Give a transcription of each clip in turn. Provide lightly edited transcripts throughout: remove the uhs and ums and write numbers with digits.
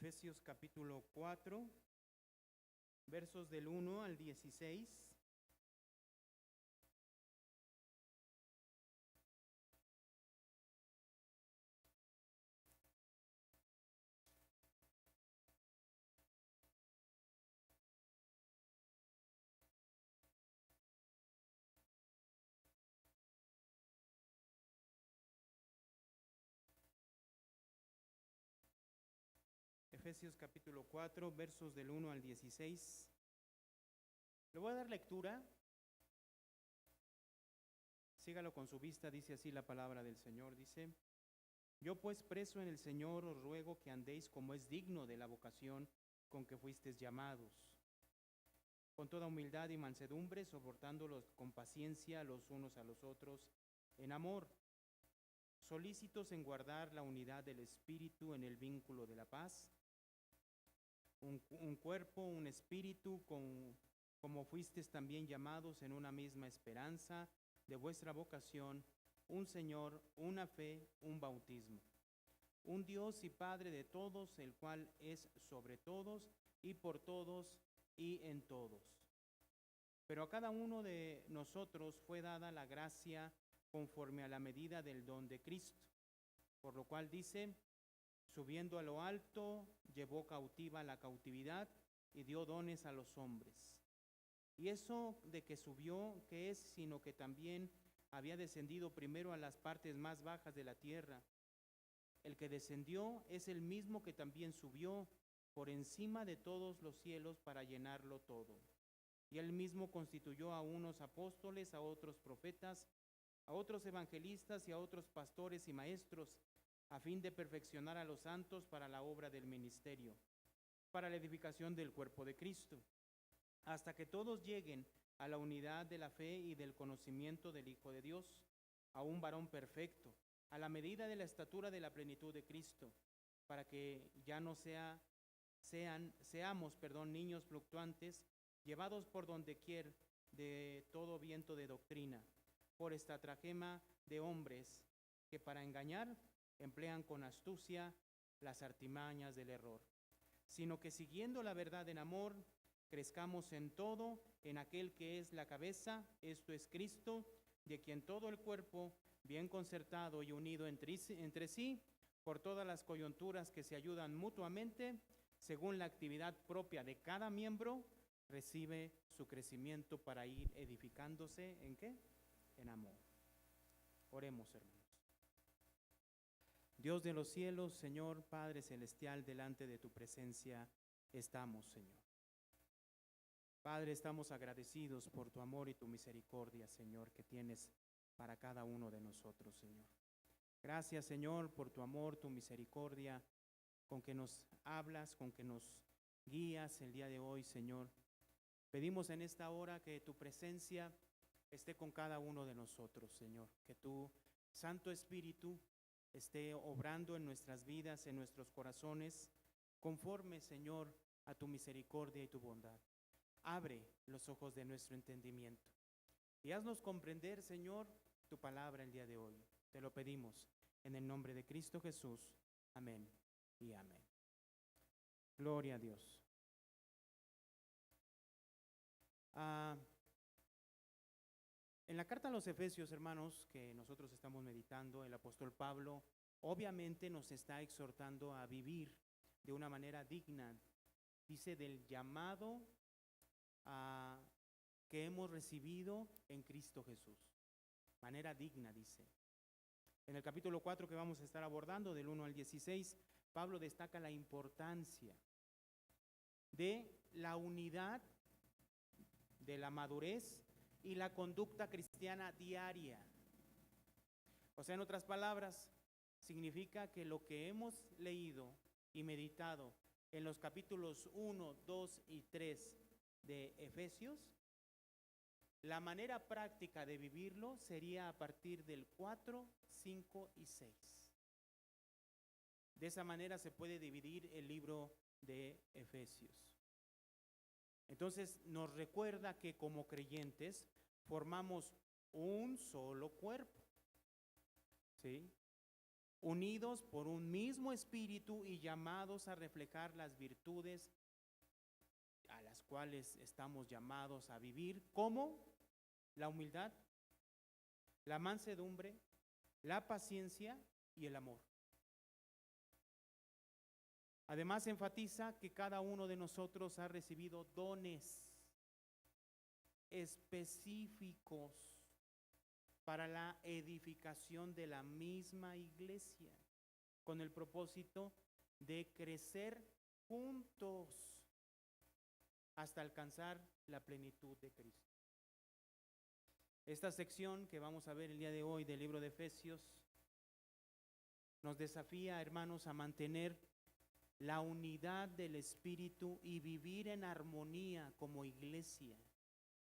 Efesios capítulo 4, versos del 1 al 16. Efesios capítulo 4, versos del 1 al 16. Le voy a dar lectura. Sígalo con su vista, dice así la palabra del Señor. Dice: Yo pues preso en el Señor os ruego que andéis como es digno de la vocación con que fuisteis llamados, con toda humildad y mansedumbre, soportándolos con paciencia los unos a los otros en amor, solícitos en guardar la unidad del Espíritu en el vínculo de la paz. Un cuerpo, un espíritu, como fuisteis también llamados en una misma esperanza de vuestra vocación, un Señor, una fe, un bautismo, un Dios y Padre de todos, el cual es sobre todos y por todos y en todos. Pero a cada uno de nosotros fue dada la gracia conforme a la medida del don de Cristo, por lo cual dice: subiendo a lo alto, llevó cautiva la cautividad y dio dones a los hombres. Y eso de que subió, ¿qué es? Sino que también había descendido primero a las partes más bajas de la tierra. El que descendió es el mismo que también subió por encima de todos los cielos para llenarlo todo. Y él mismo constituyó a unos apóstoles, a otros profetas, a otros evangelistas y a otros pastores y maestros, a fin de perfeccionar a los santos para la obra del ministerio, para la edificación del cuerpo de Cristo, hasta que todos lleguen a la unidad de la fe y del conocimiento del Hijo de Dios, a un varón perfecto, a la medida de la estatura de la plenitud de Cristo, para que ya no seamos niños fluctuantes, llevados por dondequier de todo viento de doctrina, por estratagema de hombres que para engañar emplean con astucia las artimañas del error, sino que siguiendo la verdad en amor, crezcamos en todo en aquel que es la cabeza, esto es Cristo, de quien todo el cuerpo, bien concertado y unido entre sí, por todas las coyunturas que se ayudan mutuamente, según la actividad propia de cada miembro, recibe su crecimiento para ir edificándose, ¿en qué? En amor. Oremos, hermanos. Dios de los cielos, Señor Padre Celestial, delante de tu presencia estamos, Señor. Padre, estamos agradecidos por tu amor y tu misericordia, Señor, que tienes para cada uno de nosotros, Señor. Gracias, Señor, por tu amor, tu misericordia, con que nos hablas, con que nos guías el día de hoy, Señor. Pedimos en esta hora que tu presencia esté con cada uno de nosotros, Señor, que tu Santo Espíritu esté obrando en nuestras vidas, en nuestros corazones, conforme, Señor, a tu misericordia y tu bondad. Abre los ojos de nuestro entendimiento y haznos comprender, Señor, tu palabra el día de hoy. Te lo pedimos en el nombre de Cristo Jesús. Amén y amén. Gloria a Dios. En la carta a los Efesios, hermanos, que nosotros estamos meditando, el apóstol Pablo obviamente nos está exhortando a vivir de una manera digna. Dice del llamado que hemos recibido en Cristo Jesús. Manera digna, dice. En el capítulo 4 que vamos a estar abordando, del 1 al 16, Pablo destaca la importancia de la unidad, de la madurez y la conducta cristiana diaria. O sea, en otras palabras, significa que lo que hemos leído y meditado en los capítulos 1, 2 y 3 de Efesios, la manera práctica de vivirlo sería a partir del 4, 5 y 6. De esa manera se puede dividir el libro de Efesios. Entonces nos recuerda que como creyentes formamos un solo cuerpo, ¿sí? unidos por un mismo espíritu y llamados a reflejar las virtudes a las cuales estamos llamados a vivir, como la humildad, la mansedumbre, la paciencia y el amor. Además, enfatiza que cada uno de nosotros ha recibido dones específicos para la edificación de la misma iglesia, con el propósito de crecer juntos hasta alcanzar la plenitud de Cristo. Esta sección que vamos a ver el día de hoy del libro de Efesios nos desafía, hermanos, a mantener la unidad del Espíritu y vivir en armonía como iglesia,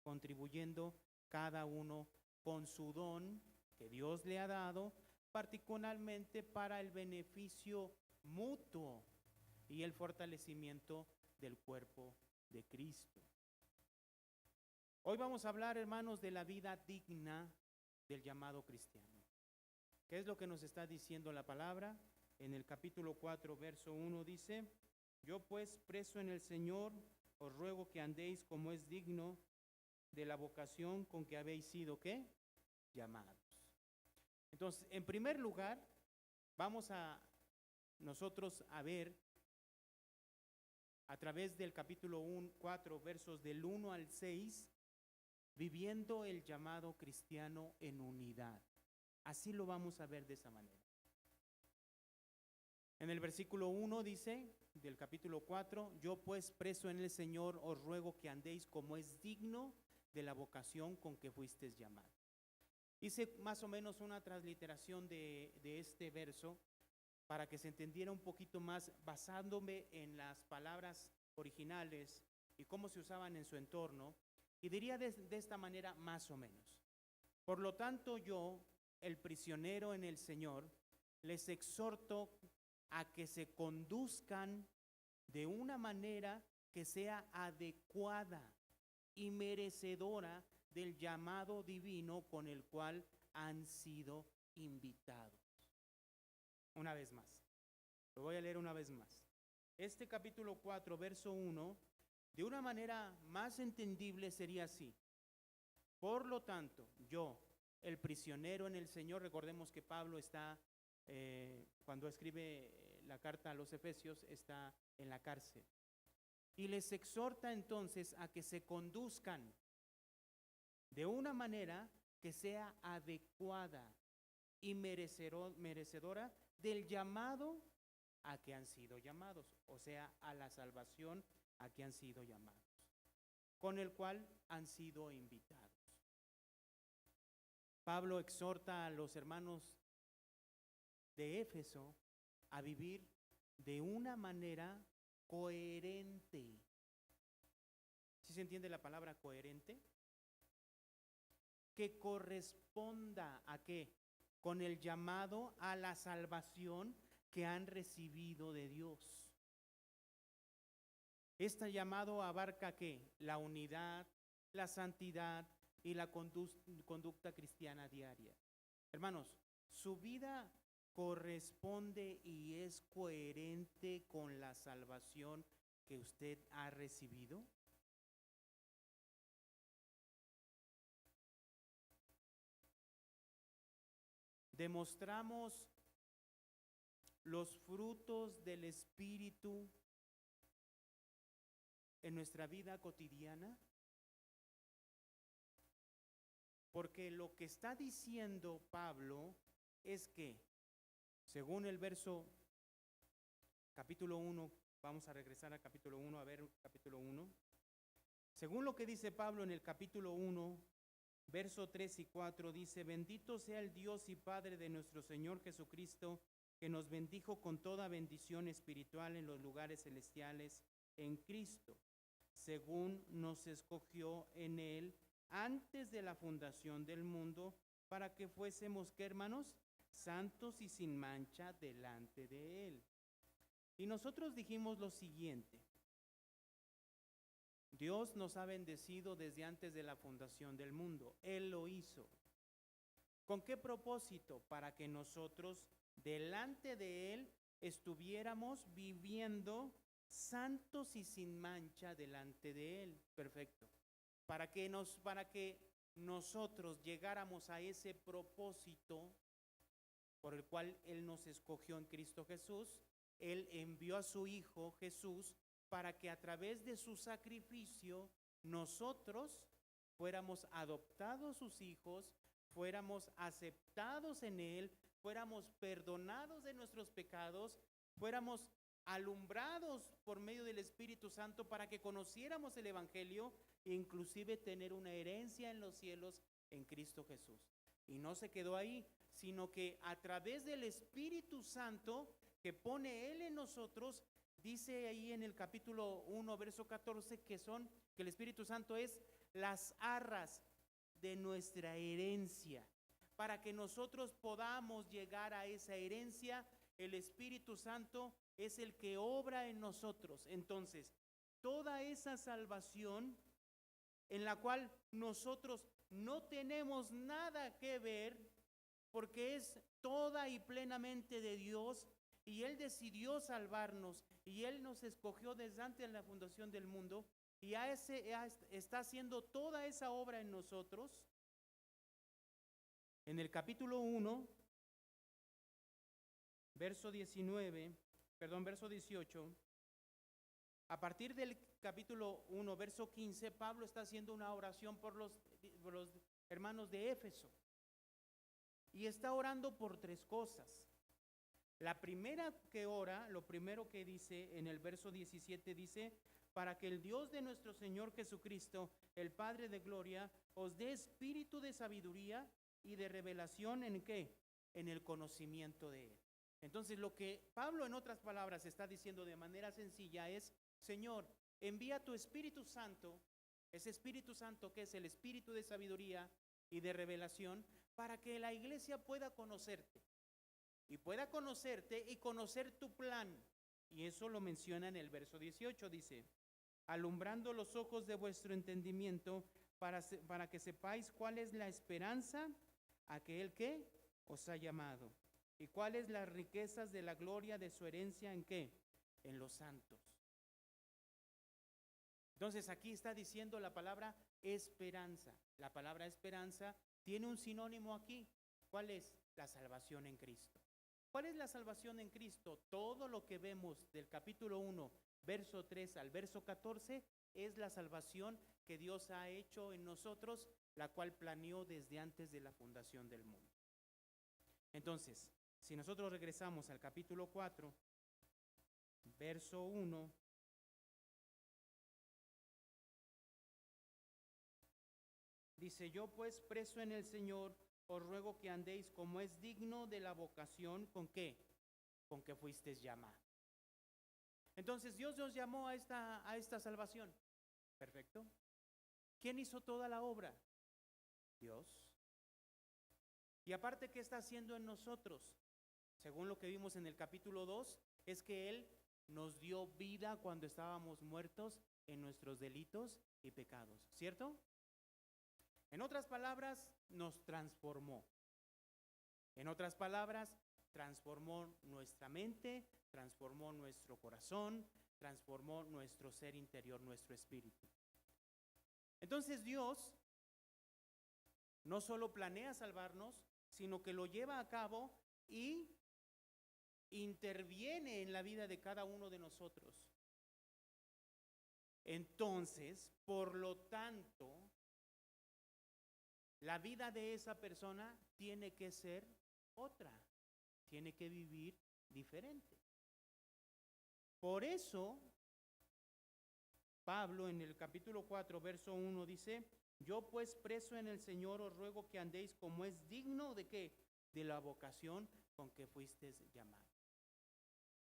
contribuyendo cada uno con su don que Dios le ha dado, particularmente para el beneficio mutuo y el fortalecimiento del cuerpo de Cristo. Hoy vamos a hablar, hermanos, de la vida digna del llamado cristiano. ¿Qué es lo que nos está diciendo la palabra? En el capítulo 4, verso 1 dice: yo pues, preso en el Señor, os ruego que andéis como es digno de la vocación con que habéis sido, ¿qué? Llamados. Entonces, en primer lugar, vamos a nosotros a ver a través del capítulo 4, versos del 1 al 6, viviendo el llamado cristiano en unidad. Así lo vamos a ver de esa manera. En el versículo 1 dice, del capítulo 4, yo pues, preso en el Señor, os ruego que andéis como es digno de la vocación con que fuisteis llamados. Hice más o menos una transliteración de este verso para que se entendiera un poquito más, basándome en las palabras originales y cómo se usaban en su entorno, y diría de esta manera más o menos: por lo tanto, yo, el prisionero en el Señor, les exhorto a que se conduzcan de una manera que sea adecuada y merecedora del llamado divino con el cual han sido invitados. Una vez más, lo voy a leer una vez más. Este capítulo 4, verso 1, de una manera más entendible sería así: por lo tanto, yo, el prisionero en el Señor, recordemos que Pablo está, cuando escribe la carta a los Efesios, está en la cárcel. Y les exhorta entonces a que se conduzcan de una manera que sea adecuada y merecedora del llamado a que han sido llamados, o sea, a la salvación a que han sido llamados, con el cual han sido invitados. Pablo exhorta a los hermanos de Éfeso a vivir de una manera coherente. ¿Sí se entiende la palabra coherente? Que corresponda ¿a qué? Con el llamado a la salvación que han recibido de Dios. Este llamado abarca ¿qué? La unidad, la santidad y la conducta cristiana diaria. Hermanos, su vida corresponde y es coherente con la salvación que usted ha recibido. ¿Demostramos los frutos del Espíritu en nuestra vida cotidiana? Porque lo que está diciendo Pablo es que, según el verso capítulo 1, vamos a regresar al capítulo 1, a ver capítulo 1. Según lo que dice Pablo en el capítulo 1, verso 3 y 4, dice: bendito sea el Dios y Padre de nuestro Señor Jesucristo, que nos bendijo con toda bendición espiritual en los lugares celestiales en Cristo, según nos escogió en Él antes de la fundación del mundo, para que fuésemos, ¿qué, hermanos? Santos y sin mancha delante de Él. Y nosotros dijimos lo siguiente: Dios nos ha bendecido desde antes de la fundación del mundo. Él lo hizo. ¿Con qué propósito? Para que nosotros delante de Él estuviéramos viviendo santos y sin mancha delante de Él. Perfecto. Para que nosotros llegáramos a ese propósito por el cual Él nos escogió en Cristo Jesús, Él envió a su Hijo Jesús para que a través de su sacrificio nosotros fuéramos adoptados sus hijos, fuéramos aceptados en Él, fuéramos perdonados de nuestros pecados, fuéramos alumbrados por medio del Espíritu Santo para que conociéramos el Evangelio e inclusive tener una herencia en los cielos en Cristo Jesús. Y no se quedó ahí, sino que a través del Espíritu Santo que pone Él en nosotros, dice ahí en el capítulo 1, verso 14, que el Espíritu Santo es las arras de nuestra herencia. Para que nosotros podamos llegar a esa herencia, el Espíritu Santo es el que obra en nosotros. Entonces, toda esa salvación en la cual nosotros no tenemos nada que ver, porque es toda y plenamente de Dios, y Él decidió salvarnos, y Él nos escogió desde antes de la fundación del mundo, y está haciendo toda esa obra en nosotros. En el capítulo 1, verso 18, a partir del capítulo 1, verso 15, Pablo está haciendo una oración por los hermanos de Éfeso. Y está orando por tres cosas. La primera que ora, lo primero que dice en el verso 17, dice: para que el Dios de nuestro Señor Jesucristo, el Padre de gloria, os dé espíritu de sabiduría y de revelación, ¿en qué? En el conocimiento de Él. Entonces, lo que Pablo, en otras palabras, está diciendo de manera sencilla es: Señor, envía tu Espíritu Santo, ese Espíritu Santo que es el espíritu de sabiduría y de revelación, para que la iglesia pueda conocerte. Y pueda conocerte y conocer tu plan. Y eso lo menciona en el verso 18, dice: alumbrando los ojos de vuestro entendimiento, para que sepáis cuál es la esperanza a que Él que os ha llamado, y cuáles las riquezas de la gloria de su herencia en qué, en los santos. Entonces aquí está diciendo la palabra esperanza. La palabra esperanza tiene un sinónimo aquí. ¿Cuál es? La salvación en Cristo. ¿Cuál es la salvación en Cristo? Todo lo que vemos del capítulo 1, verso 3 al verso 14, es la salvación que Dios ha hecho en nosotros, la cual planeó desde antes de la fundación del mundo. Entonces, si nosotros regresamos al capítulo 4, verso 1, dice: yo pues preso en el Señor, os ruego que andéis como es digno de la vocación con qué, con que fuisteis llamados. Entonces Dios nos llamó a esta salvación. Perfecto. ¿Quién hizo toda la obra? Dios. Y aparte, ¿qué está haciendo en nosotros? Según lo que vimos en el capítulo 2, es que Él nos dio vida cuando estábamos muertos en nuestros delitos y pecados, ¿cierto? En otras palabras, nos transformó. En otras palabras, transformó nuestra mente, transformó nuestro corazón, transformó nuestro ser interior, nuestro espíritu. Entonces Dios no solo planea salvarnos, sino que lo lleva a cabo y interviene en la vida de cada uno de nosotros. Entonces, por lo tanto, la vida de esa persona tiene que ser otra, tiene que vivir diferente. Por eso, Pablo en el capítulo 4, verso 1 dice: yo pues preso en el Señor os ruego que andéis como es digno de ¿qué? De la vocación con que fuisteis llamados.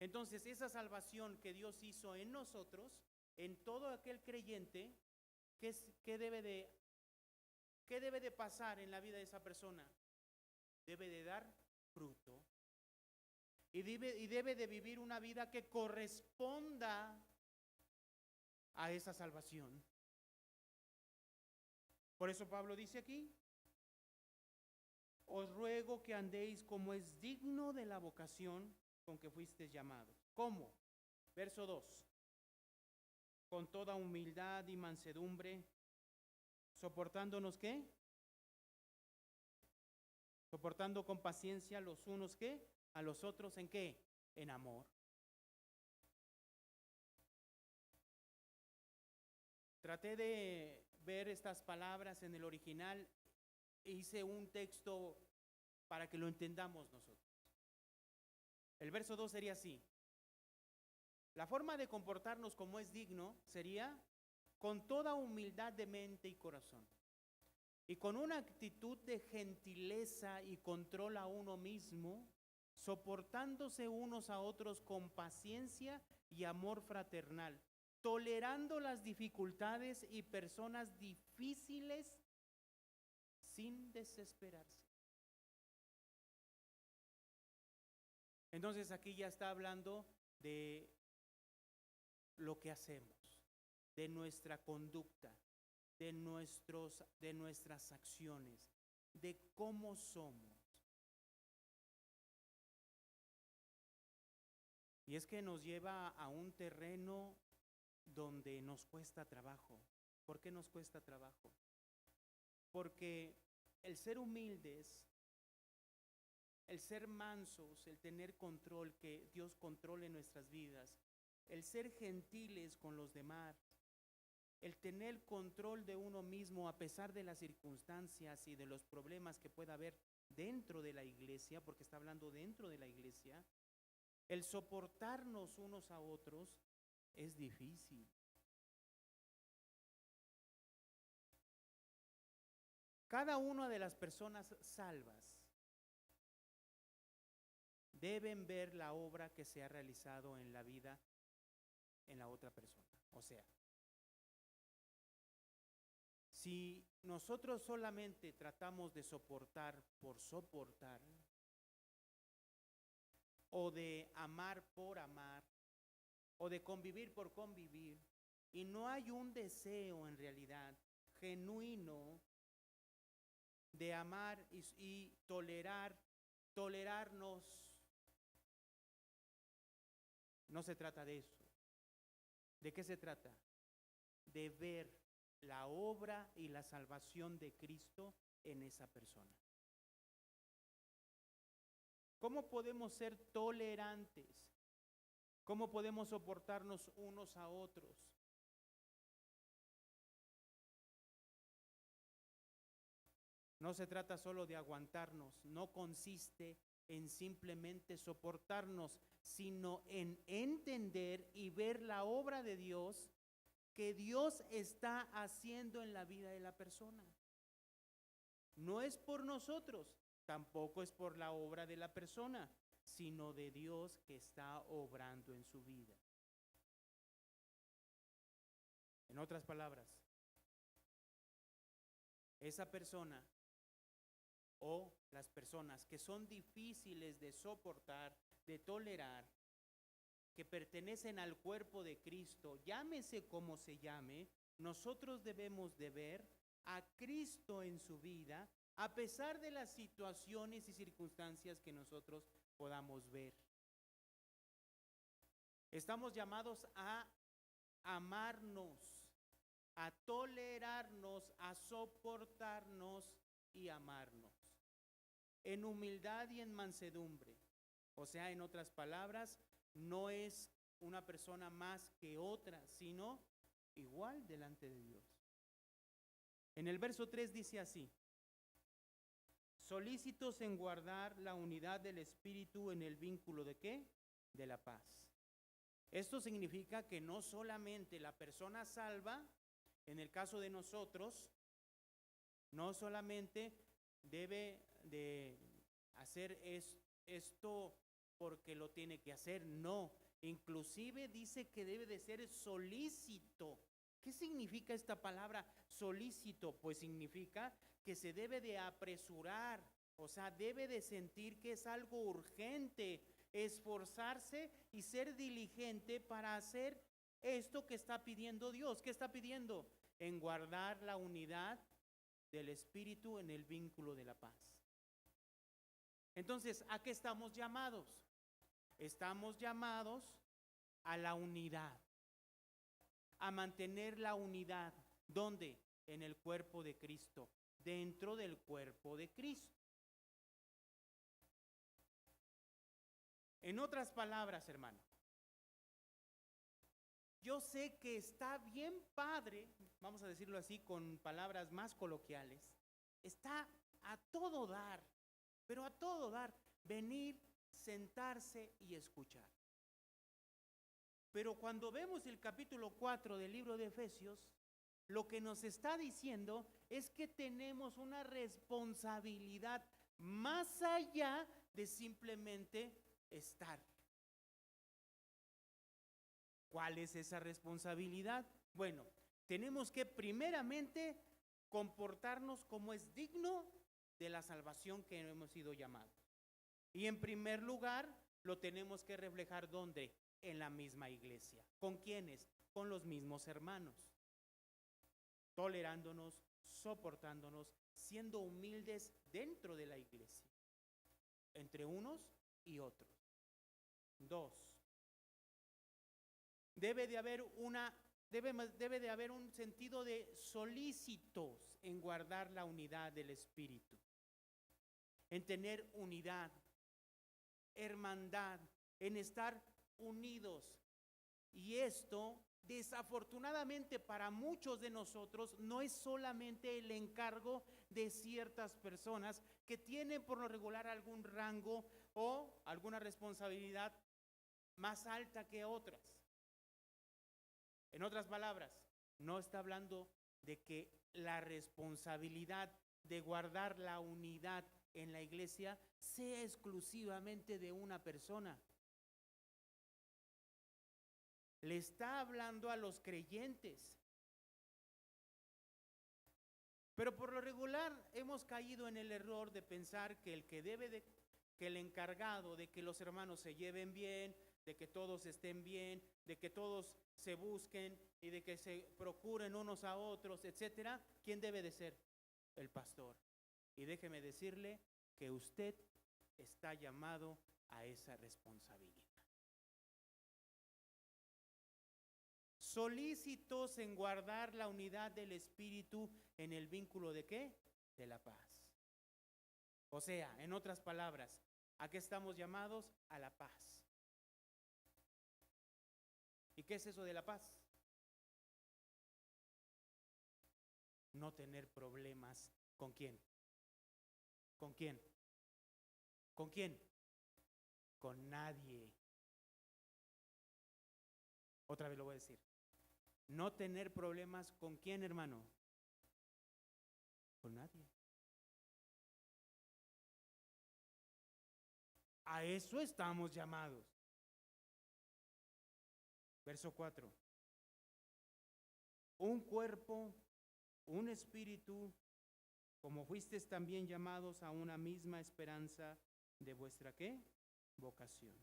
Entonces, esa salvación que Dios hizo en nosotros, en todo aquel creyente, ¿qué debe de pasar en la vida de esa persona? Debe de dar fruto. Y debe de vivir una vida que corresponda a esa salvación. Por eso Pablo dice aquí: os ruego que andéis como es digno de la vocación con que fuisteis llamados. ¿Cómo? Verso 2. Con toda humildad y mansedumbre, soportándonos ¿qué? Soportando con paciencia los unos ¿qué? A los otros ¿en qué? En amor. Traté de ver estas palabras en el original e hice un texto para que lo entendamos nosotros. El verso 2 sería así. La forma de comportarnos como es digno sería con toda humildad de mente y corazón, y con una actitud de gentileza y control a uno mismo, soportándose unos a otros con paciencia y amor fraternal, tolerando las dificultades y personas difíciles sin desesperarse. Entonces aquí ya está hablando de lo que hacemos, de nuestra conducta, de nuestras acciones, de cómo somos. Y es que nos lleva a un terreno donde nos cuesta trabajo. ¿Por qué nos cuesta trabajo? Porque el ser humildes, el ser mansos, el tener control, que Dios controle nuestras vidas, el ser gentiles con los demás, el tener control de uno mismo a pesar de las circunstancias y de los problemas que pueda haber dentro de la iglesia, porque está hablando dentro de la iglesia, el soportarnos unos a otros es difícil. Cada una de las personas salvas deben ver la obra que se ha realizado en la vida en la otra persona. O sea, si nosotros solamente tratamos de soportar por soportar, o de amar por amar, o de convivir por convivir, y no hay un deseo en realidad genuino de amar y tolerarnos, no se trata de eso. ¿De qué se trata? De ver la obra y la salvación de Cristo en esa persona. ¿Cómo podemos ser tolerantes? ¿Cómo podemos soportarnos unos a otros? No se trata solo de aguantarnos, no consiste en simplemente soportarnos, sino en entender y ver la obra de Dios que Dios está haciendo en la vida de la persona. No es por nosotros, tampoco es por la obra de la persona, sino de Dios que está obrando en su vida. En otras palabras, esa persona o las personas que son difíciles de soportar, de tolerar, que pertenecen al cuerpo de Cristo, llámese como se llame, nosotros debemos de ver a Cristo en su vida, a pesar de las situaciones y circunstancias que nosotros podamos ver. Estamos llamados a amarnos, a tolerarnos, a soportarnos y amarnos, en humildad y en mansedumbre. O sea, en otras palabras, no es una persona más que otra, sino igual delante de Dios. En el verso 3 dice así: solícitos en guardar la unidad del Espíritu en el vínculo ¿de qué? De la paz. Esto significa que no solamente la persona salva, en el caso de nosotros, no solamente debe de hacer esto porque lo tiene que hacer, no. Inclusive dice que debe de ser solícito. ¿Qué significa esta palabra solícito? Pues significa que se debe de apresurar, o sea, debe de sentir que es algo urgente, esforzarse y ser diligente para hacer esto que está pidiendo Dios. ¿Qué está pidiendo? En guardar la unidad del Espíritu en el vínculo de la paz. Entonces, ¿a qué estamos llamados? Estamos llamados a la unidad, a mantener la unidad. ¿Dónde? En el cuerpo de Cristo, dentro del cuerpo de Cristo. En otras palabras, hermano, yo sé que está bien padre, vamos a decirlo así con palabras más coloquiales, está a todo dar, pero a todo dar, venir, sentarse y escuchar. Pero cuando vemos el capítulo 4 del libro de Efesios, lo que nos está diciendo es que tenemos una responsabilidad más allá de simplemente estar. ¿Cuál es esa responsabilidad? Bueno, tenemos que primeramente comportarnos como es digno de la salvación que hemos sido llamados. Y en primer lugar, lo tenemos que reflejar ¿dónde? En la misma iglesia. ¿Con quiénes? Con los mismos hermanos. Tolerándonos, soportándonos, siendo humildes dentro de la iglesia, entre unos y otros. 2. Debe de haber un sentido de solícitos en guardar la unidad del Espíritu, en tener unidad, hermandad, en estar unidos. Y esto, desafortunadamente para muchos de nosotros, no es solamente el encargo de ciertas personas que tienen por lo regular algún rango o alguna responsabilidad más alta que otras. En otras palabras, no está hablando de que la responsabilidad de guardar la unidad en la iglesia sea exclusivamente de una persona. Le está hablando a los creyentes. Pero por lo regular hemos caído en el error de pensar que que el encargado de que los hermanos se lleven bien, de que todos estén bien, de que todos se busquen y de que se procuren unos a otros, etcétera, ¿quién debe de ser? El pastor. Y déjeme decirle que usted está llamado a esa responsabilidad. Solícitos en guardar la unidad del Espíritu en el vínculo ¿de qué? De la paz. O sea, en otras palabras, ¿a qué estamos llamados? A la paz. ¿Y qué es eso de la paz? No tener problemas. ¿Con quién? ¿Con quién? ¿Con quién? Con nadie. Otra vez lo voy a decir. No tener problemas ¿con quién, hermano? Con nadie. A eso estamos llamados. Verso 4. Un cuerpo, un espíritu, como fuisteis también llamados a una misma esperanza de vuestra ¿qué? Vocación.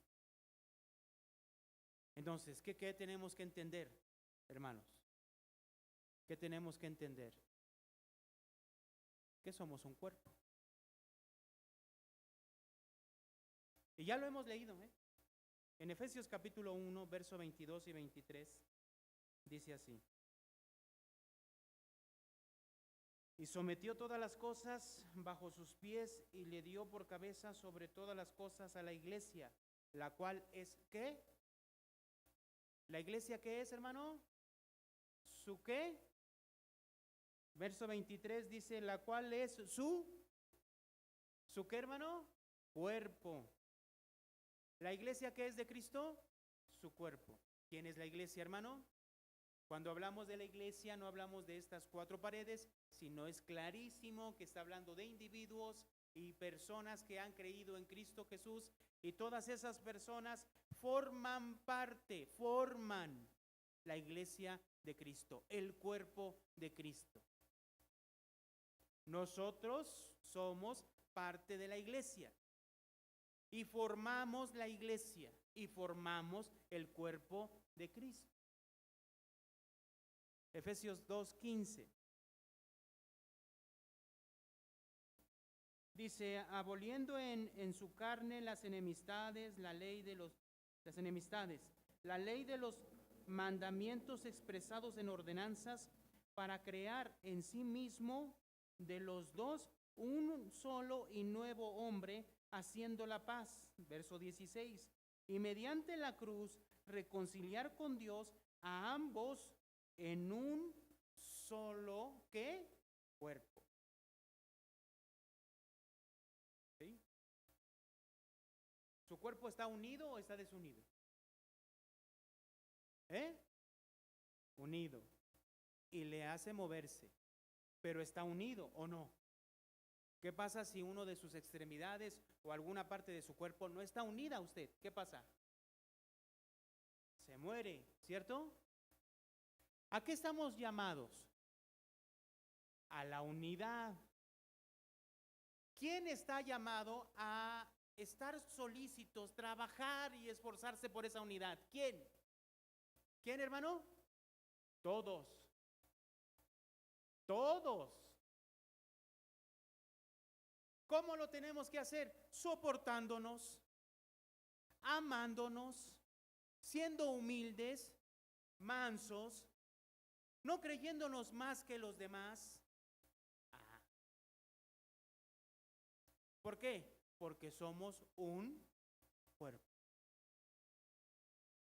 Entonces, ¿qué tenemos que entender, hermanos? ¿Qué tenemos que entender? Que somos un cuerpo. Y ya lo hemos leído, ¿eh? En Efesios capítulo 1, verso 22 y 23, dice así. Y sometió todas las cosas bajo sus pies y le dio por cabeza sobre todas las cosas a la iglesia, la cual es ¿qué? ¿La iglesia qué es, hermano? ¿Su qué? Verso 23 dice, la cual es ¿su qué, hermano? Cuerpo. ¿La iglesia qué es de Cristo? Su cuerpo. ¿Quién es la iglesia, hermano? Cuando hablamos de la iglesia no hablamos de estas 4 paredes, sino es clarísimo que está hablando de individuos y personas que han creído en Cristo Jesús, y todas esas personas forman la iglesia de Cristo, el cuerpo de Cristo. Nosotros somos parte de la iglesia y formamos la iglesia y formamos el cuerpo de Cristo. Efesios 2:15. Dice, aboliendo en su carne las enemistades, las enemistades, la ley de los mandamientos expresados en ordenanzas, para crear en sí mismo de los dos un solo y nuevo hombre, haciendo la paz. Verso 16. Y mediante la cruz reconciliar con Dios a ambos en un solo, ¿qué? Cuerpo. ¿Sí? ¿Su cuerpo está unido o está desunido? Unido. Y le hace moverse, pero está unido o no. ¿Qué pasa si uno de sus extremidades o alguna parte de su cuerpo no está unida a usted? ¿Qué pasa? Se muere, ¿cierto? ¿A qué estamos llamados? A la unidad. ¿Quién está llamado a estar solícitos, trabajar y esforzarse por esa unidad? ¿Quién? ¿Quién, hermano? Todos. Todos. ¿Cómo lo tenemos que hacer? Soportándonos, amándonos, siendo humildes, mansos, no creyéndonos más que los demás. ¿Por qué? Porque somos un cuerpo.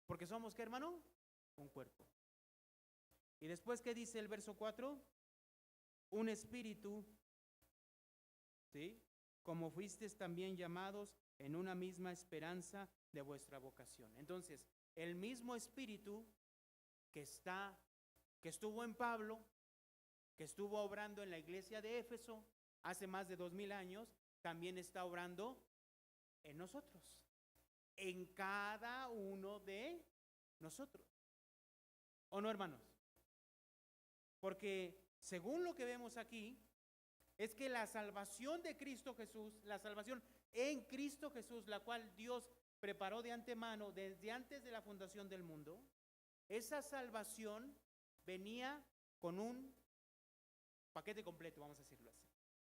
¿Porque somos qué, hermano? Un cuerpo. Y después, ¿qué dice el verso 4? Un espíritu, ¿sí? Como fuisteis también llamados en una misma esperanza de vuestra vocación. Entonces, el mismo espíritu que estuvo en Pablo, que estuvo obrando en la iglesia de Éfeso hace más de 2000 años, también está obrando en nosotros, en cada uno de nosotros. ¿O no, hermanos? Porque según lo que vemos aquí, es que la salvación de Cristo Jesús, la salvación en Cristo Jesús, la cual Dios preparó de antemano desde antes de la fundación del mundo, esa salvación venía con un paquete completo, vamos a decirlo así.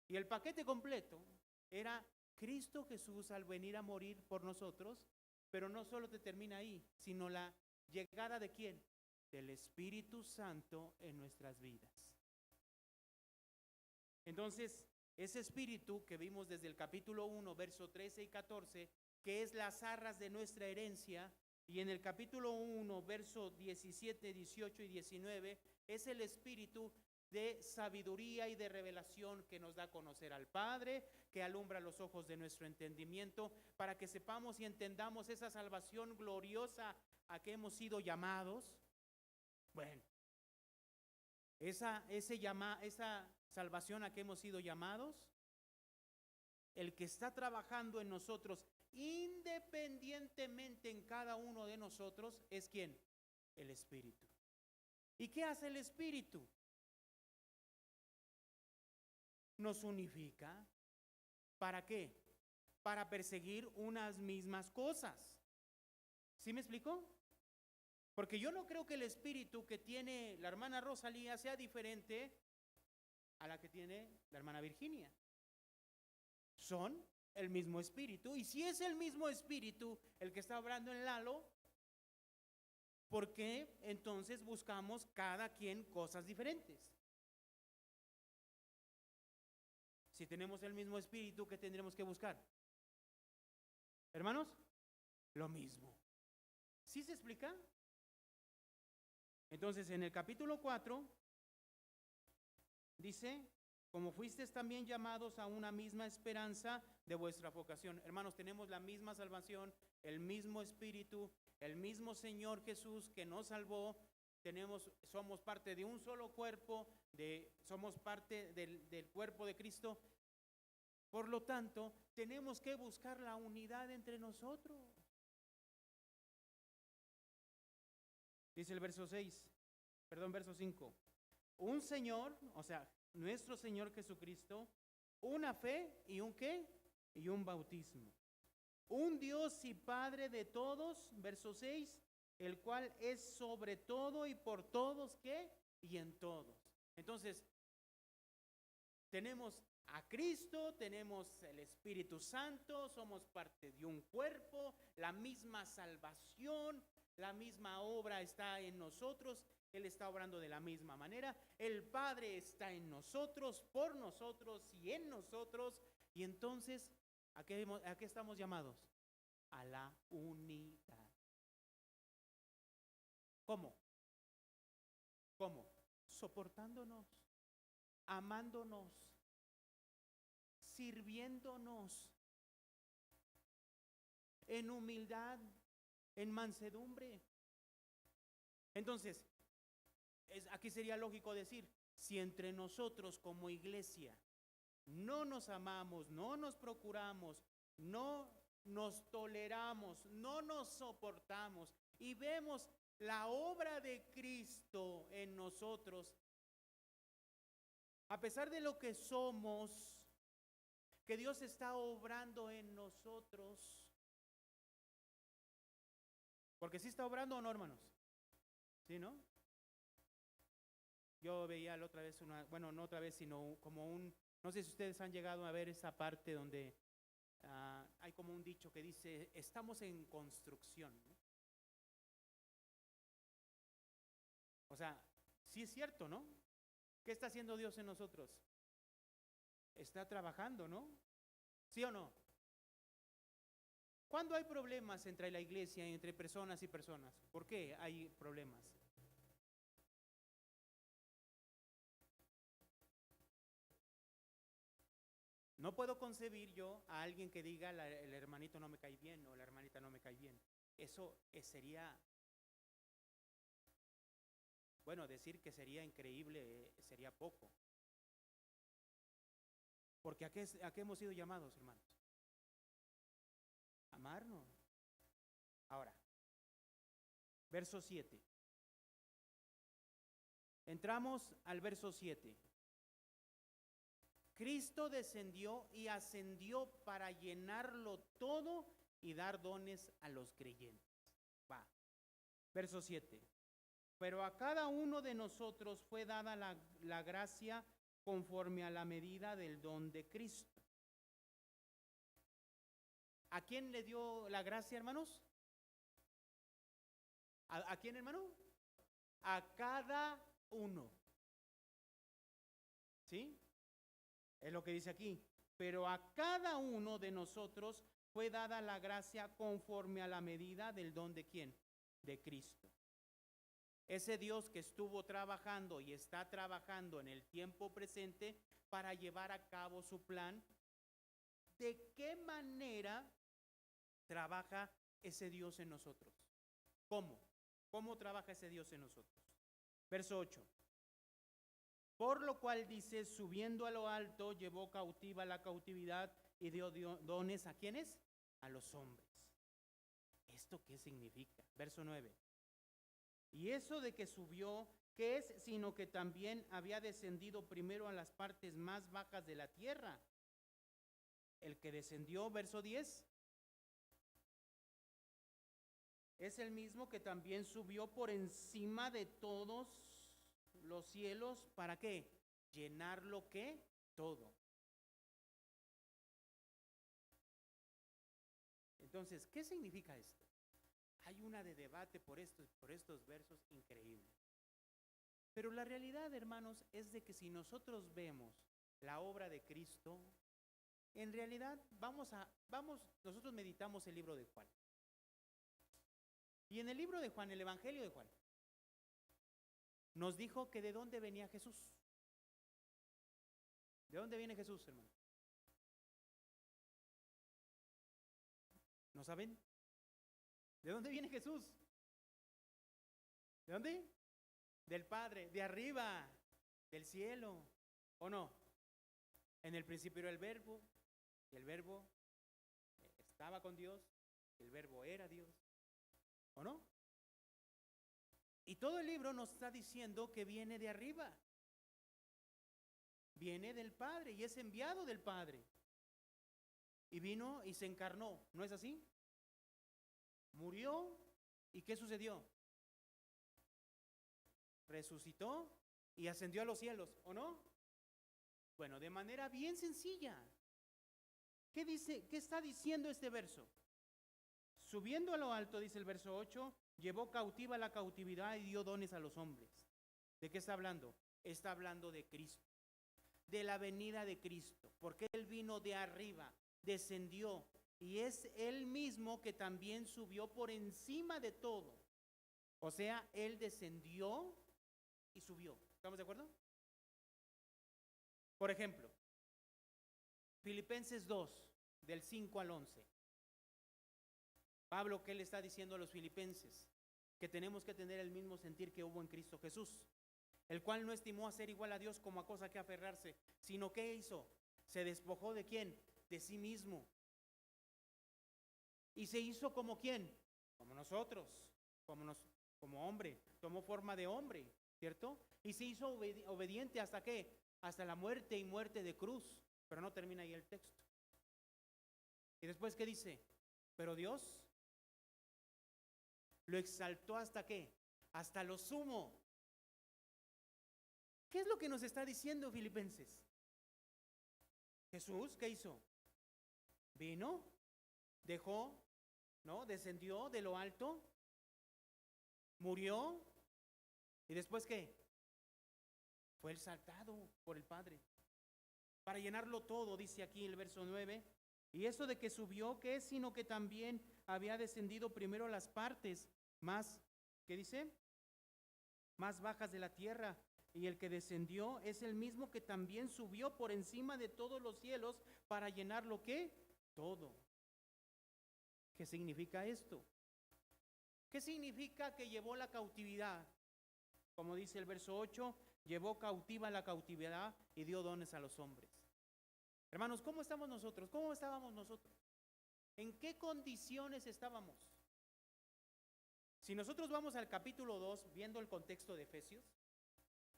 Y el paquete completo era Cristo Jesús al venir a morir por nosotros, pero no solo te termina ahí, sino la llegada de ¿quién? Del Espíritu Santo en nuestras vidas. Entonces, ese Espíritu que vimos desde el capítulo 1, verso 13 y 14, que es las arras de nuestra herencia, y en el capítulo 1, verso 17, 18 y 19, es el Espíritu de sabiduría y de revelación que nos da a conocer al Padre, que alumbra los ojos de nuestro entendimiento, para que sepamos y entendamos esa salvación gloriosa a que hemos sido llamados. Bueno, esa salvación a que hemos sido llamados, el que está trabajando en nosotros independientemente en cada uno de nosotros, ¿es quién? El Espíritu. ¿Y qué hace el Espíritu? Nos unifica. ¿Para qué? Para perseguir unas mismas cosas. ¿Sí me explico? Porque yo no creo que el espíritu que tiene la hermana Rosalía sea diferente a la que tiene la hermana Virginia. Son el mismo espíritu. Y si es el mismo espíritu el que está obrando en Lalo, ¿por qué entonces buscamos cada quien cosas diferentes? Si tenemos el mismo espíritu, ¿qué tendremos que buscar? Hermanos, lo mismo. ¿Sí se explica? Entonces, en el capítulo 4, dice, como fuisteis también llamados a una misma esperanza de vuestra vocación. Hermanos, tenemos la misma salvación, el mismo espíritu, el mismo Señor Jesús que nos salvó. Somos parte de un solo cuerpo, somos parte del cuerpo de Cristo. Por lo tanto, tenemos que buscar la unidad entre nosotros. Dice el verso 5. Un Señor, o sea, nuestro Señor Jesucristo, una fe y un ¿qué? Y un bautismo. Un Dios y Padre de todos, verso 6, el cual es sobre todo y por todos, ¿qué? Y en todos. Entonces, Tenemos a Cristo, tenemos el Espíritu Santo, somos parte de un cuerpo, la misma salvación, la misma obra está en nosotros, Él está obrando de la misma manera, el Padre está en nosotros, por nosotros y en nosotros, y entonces, ¿a qué estamos llamados? A la unidad. ¿Cómo? ¿Cómo? Soportándonos, amándonos, sirviéndonos en humildad, en mansedumbre. Entonces, aquí sería lógico decir, si entre nosotros como iglesia no nos amamos, no nos procuramos, no nos toleramos, no nos soportamos y vemos la obra de Cristo en nosotros, a pesar de lo que somos, que Dios está obrando en nosotros. Porque sí está obrando o no, hermanos. ¿Sí, no? Yo veía la otra vez no otra vez, sino como no sé si ustedes han llegado a ver esa parte donde hay como un dicho que dice, estamos en construcción, ¿no? O sea, sí es cierto, ¿no? ¿Qué está haciendo Dios en nosotros? Está trabajando, ¿no? ¿Sí o no? ¿Cuándo hay problemas entre la iglesia, entre personas y personas? ¿Por qué hay problemas? No puedo concebir yo a alguien que diga el hermanito no me cae bien o la hermanita no me cae bien. Eso sería, bueno, decir que sería increíble sería poco. Porque ¿a qué hemos sido llamados, hermanos? Amarnos. Ahora, verso 7. Entramos al verso 7. Cristo descendió y ascendió para llenarlo todo y dar dones a los creyentes. Va. Verso 7. Pero a cada uno de nosotros fue dada la gracia conforme a la medida del don de Cristo. ¿A quién le dio la gracia, hermanos? ¿A quién, hermano? A cada uno. ¿Sí? Es lo que dice aquí. Pero a cada uno de nosotros fue dada la gracia conforme a la medida del don de ¿quién? De Cristo. Ese Dios que estuvo trabajando y está trabajando en el tiempo presente para llevar a cabo su plan. ¿De qué manera trabaja ese Dios en nosotros? ¿Cómo? ¿Cómo trabaja ese Dios en nosotros? Verso 8. Por lo cual dice, subiendo a lo alto, llevó cautiva la cautividad y dio dones ¿a quiénes? A los hombres. ¿Esto qué significa? Verso 9. Y eso de que subió, ¿qué es? Sino que también había descendido primero a las partes más bajas de la tierra. El que descendió, verso 10, es el mismo que también subió por encima de todos los cielos. ¿Para qué? Llenar lo que todo. Entonces, ¿qué significa esto? Hay una de debate por estos versos increíble. Pero la realidad, hermanos, es de que si nosotros vemos la obra de Cristo, en realidad nosotros meditamos el libro de Juan. Y en el libro de Juan, el Evangelio de Juan, nos dijo que de dónde venía Jesús. ¿De dónde viene Jesús, hermano? ¿No saben? ¿De dónde viene Jesús? ¿De dónde? Del Padre, de arriba, del cielo, ¿o no? En el principio era el Verbo, y el Verbo estaba con Dios, el Verbo era Dios, ¿o no? Y todo el libro nos está diciendo que viene de arriba, viene del Padre y es enviado del Padre. Y vino y se encarnó, ¿no es así? Murió, ¿y qué sucedió? Resucitó y ascendió a los cielos, ¿o no? Bueno, de manera bien sencilla. ¿Qué dice? ¿Qué está diciendo este verso? Subiendo a lo alto, dice el verso 8, llevó cautiva la cautividad y dio dones a los hombres. ¿De qué está hablando? Está hablando de Cristo, de la venida de Cristo, porque Él vino de arriba, descendió, y es Él mismo que también subió por encima de todo. O sea, Él descendió y subió. ¿Estamos de acuerdo? Por ejemplo, Filipenses 2, del 5 al 11. Pablo, ¿qué le está diciendo a los filipenses? Que tenemos que tener el mismo sentir que hubo en Cristo Jesús, el cual no estimó a ser igual a Dios como a cosa que aferrarse, sino que hizo, se despojó de quién, de sí mismo, y se hizo como quién, como nosotros, como hombre, tomó forma de hombre, ¿cierto? Y se hizo obediente hasta qué, hasta la muerte y muerte de cruz, pero no termina ahí el texto. Y después, ¿qué dice? Pero Dios lo exaltó hasta qué, hasta lo sumo. ¿Qué es lo que nos está diciendo Filipenses? Jesús, ¿qué hizo? Vino, dejó, ¿no? Descendió de lo alto, murió, y después ¿qué? Fue exaltado por el Padre, para llenarlo todo, dice aquí el verso 9. Y eso de que subió, ¿qué es? Sino que también había descendido primero a las partes más, ¿qué dice? Más bajas de la tierra. Y el que descendió es el mismo que también subió por encima de todos los cielos para llenar lo que todo. ¿Qué significa esto? ¿Qué significa que llevó la cautividad? Como dice el verso 8, llevó cautiva la cautividad y dio dones a los hombres. Hermanos, ¿cómo estamos nosotros? ¿Cómo estábamos nosotros? ¿En qué condiciones estábamos? Si nosotros vamos al capítulo 2, viendo el contexto de Efesios,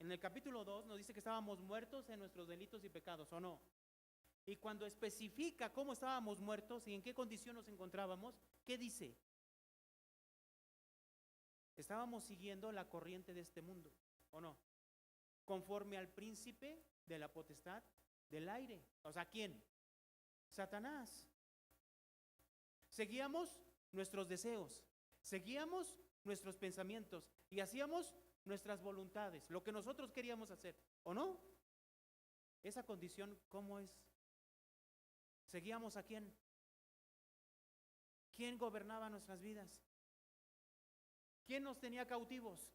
en el capítulo 2 nos dice que estábamos muertos en nuestros delitos y pecados, ¿o no? Y cuando especifica cómo estábamos muertos y en qué condición nos encontrábamos, ¿qué dice? Estábamos siguiendo la corriente de este mundo, ¿o no? Conforme al príncipe de la potestad del aire. O sea, ¿quién? Satanás. Seguíamos nuestros deseos, seguíamos nuestros pensamientos y hacíamos nuestras voluntades, lo que nosotros queríamos hacer, ¿o no? Esa condición, ¿cómo es? ¿Seguíamos a quién? ¿Quién gobernaba nuestras vidas? ¿Quién nos tenía cautivos?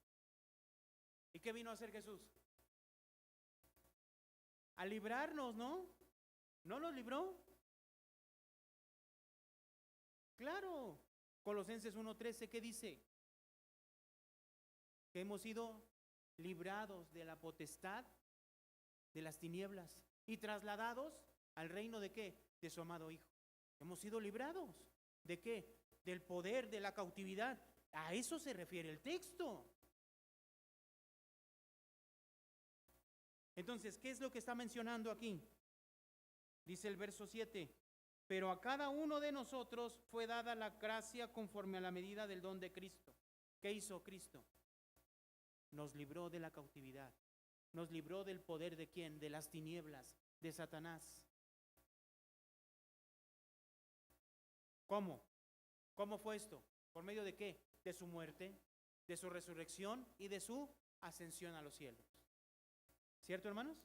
¿Y qué vino a hacer Jesús? A librarnos, ¿no? ¿No nos libró? Claro. Colosenses 1:13, ¿qué dice? Que hemos sido librados de la potestad de las tinieblas y trasladados al reino de ¿qué? De su amado Hijo. Hemos sido librados. ¿De qué? Del poder de la cautividad. A eso se refiere el texto. Entonces, ¿qué es lo que está mencionando aquí? Dice el verso 7, pero a cada uno de nosotros fue dada la gracia conforme a la medida del don de Cristo. ¿Qué hizo Cristo? Nos libró de la cautividad. Nos libró del poder de ¿quién? De las tinieblas, de Satanás. ¿Cómo? ¿Cómo fue esto? ¿Por medio de qué? De su muerte, de su resurrección y de su ascensión a los cielos. ¿Cierto, hermanos?